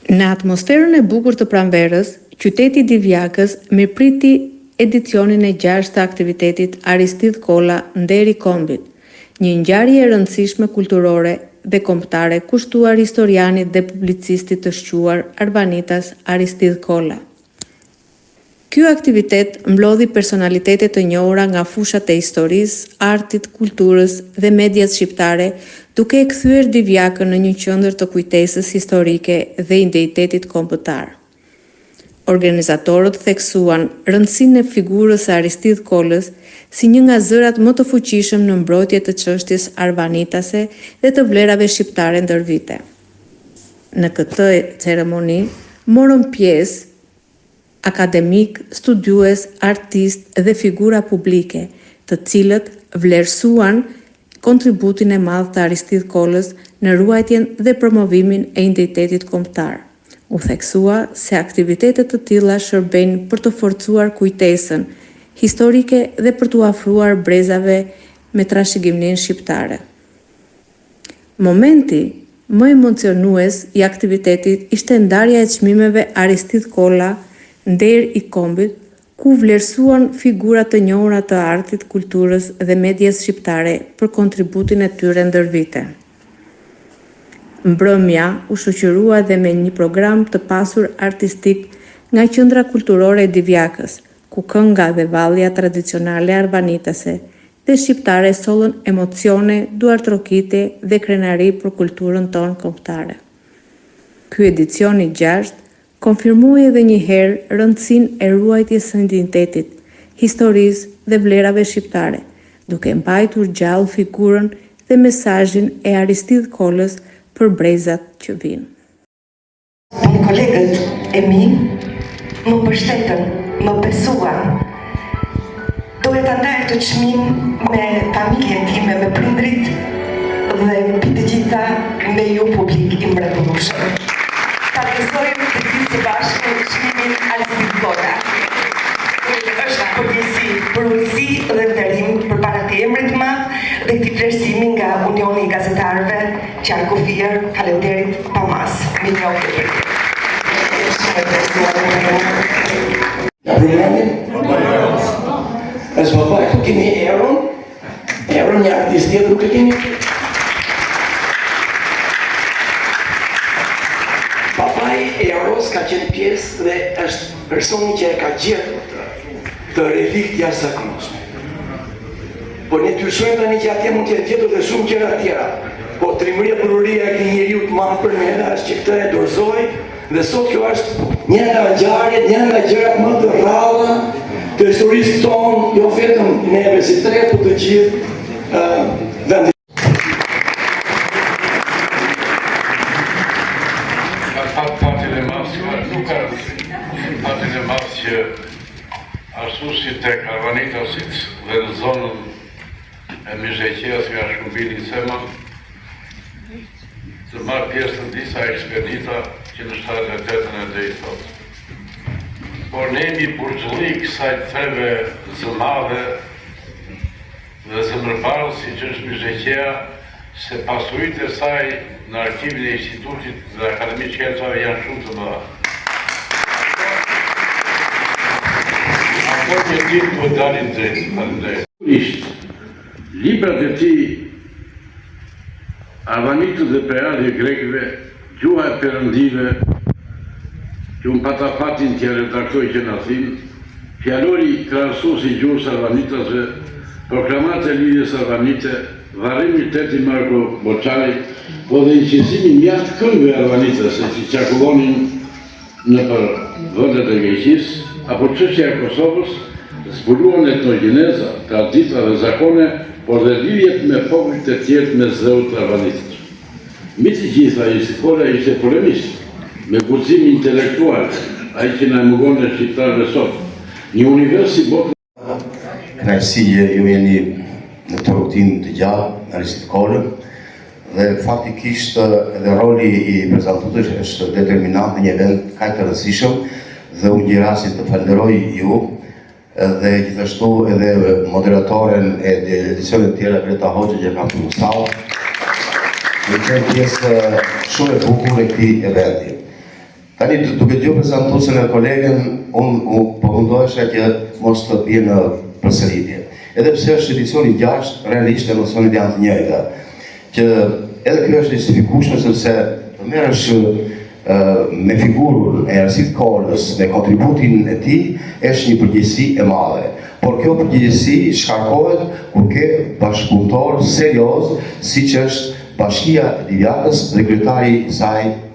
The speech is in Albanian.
Në atmosferën e bukur të pranverës, qyteti Divjakës mirëpriti edicionin e 6 të aktivitetit Aristidh Kolla Nderi Kombit, një ngjarje e rëndësishme kulturore dhe kombëtare kushtuar historianit dhe publicistit të shquar Arvanitas Aristidh Kolla. Ky aktivitet mblodhi personalitete të njohura nga fushat e historisë, artit, kulturës dhe medias shqiptare, duke e kthyer Divjakën në një qendër të kujtesës historike dhe identitetit kombëtar. Organizatorët theksuan rëndësinë e figurës së Aristidh Kollës si një nga zërat më të fuqishëm në mbrojtje të çështjes arvanitase dhe të vlerave shqiptare ndër vite. Në këtë ceremoni morën pjesë akademik, studiues, artist dhe figura publike, të cilët vlerësuan kontributin e madh të Aristidh Kollës në ruajtjen dhe promovimin e identitetit kombëtar. U theksua se aktivitetet të tilla shërbejnë për të forcuar kujtesën historike dhe për t'u afruar brezave me trashëgiminë shqiptare. Momenti më emocionues i aktivitetit ishte ndarja e çmimeve Aristidh Kolla Nder i Kombit, ku vlerësuan figura të njohura të artit, kulturës dhe medias shqiptare për kontributin e tyre ndër vite. Mbrëmja u shoqërua dhe me një program të pasur artistik nga Qendra Kulturore e Divjakës, ku kënga dhe vallja tradicionale arvanitase dhe shqiptare sollën emocione, duartrokitje dhe krenari për kulturën tonë kombëtare. Ky edicion i 6 konfirmoi edhe një herë rëndësinë e ruajtjes së identitetit, historisë dhe vlerave shqiptare, duke mbajtur gjallë figurën dhe mesazhin e Aristidh Kollës për brezat që vinë. Kolegët e mi më mbështetën, më besuan. Dohet ta ndaj të çmim me familjen time, me prindrit dhe mbi të gjitha me ju publik i mrekullueshëm. Ta besojmë të gjithë së bashku çmimin Aristidh Kolla. Është përgjegjësi dhe nderim përpara të emrit të madh dhe këtij vlerësimi nga Unioni i Gazetarëve Qarku Fier. Faleminderit pa mas. Mirë për As papá, tu keni Aaron një artist tjetër nuk e keni. Papai e Aros ka qenë pjesë dhe është personi që e ka gjetur të relikt jashtëzakonshme. Po ne dyshojmë tani që atje mund të jetë gjetur dhe shumë gjëra tjera. Po trimëria bururia e këtij njeriu të madh për ne është që këtë e dorëzoi dhe sot kjo është një nga ngjarjet, një nga gjërat më të rralla të historisë tonë, jo vetëm neve si tre, por të gjithë vendit. Fatin e madh që ashtu si tek Arvanitasit dhe në zonën e Mizheqeas nga Shkumbili Sema, të marrë pjesë në disa ekspedita që në 78-ën e deri sot. Por ne jemi burgjulli kësaj treve zëmadhe dhe zëmërbardhë si që është Mizheqea, se pasuritë e saj në arkivin e Institutit dhe Akademisë Shkencave janë shumë të mëdha. Por një ditë të dalin drejt. Librat e tij, Arvanitës dhe Peradi Grekëve, Gjuha e Perëndive, që unë pata fatin t'ja redaktoj që në Athinë, Fjalori krahasues i gjuhës arvanitasve, Proklamat e lidhjes arvanite, Varrimi Teti Marko Boçari, po dhe inqizimi mjaft këngëve arvanitase që qarkullonin në për vendet e Greqisë, apo çështja e Kosovës, zbuluan etnogeneza, tradita dhe zakone, por dhe lidhjet me popujt e tjerë me zëut arvanitës. Mbi të gjitha, Aristidh Kolla ishte polemist, me guxim intelektual, ai që na mungon në shqiptarëve sot. Një univers i botë. Kënaqësi ju jeni në të rutinë të gjallë, Aristidh Kolla, dhe faktikisht edhe roli i prezantutës është determinant në një event kaq të rëndësishëm dhe unë gjej rastin të falenderoj ju dhe gjithashtu edhe moderatoren e edicionit tjera Greta Hoxha që kam të mësau. Në qenë pjesë shumë e bukur e këtij eventi. Tani duke dëgjuar prezantuesin e kolegen, unë po mundohesha që mos të bie në përsëritje. Edhe pse është edicioni 6, realisht emocionet janë të njëjta. Që edhe kjo është justifikueshme sepse të merresh me figurën e Arsitë Kolës, me kontributin e tij, është një përgjegjësi e madhe. Por kjo përgjegjësi shkarkohet kur ke bashkëpunëtor serioz, siç është Bashkia e Divjakës dhe kryetari i saj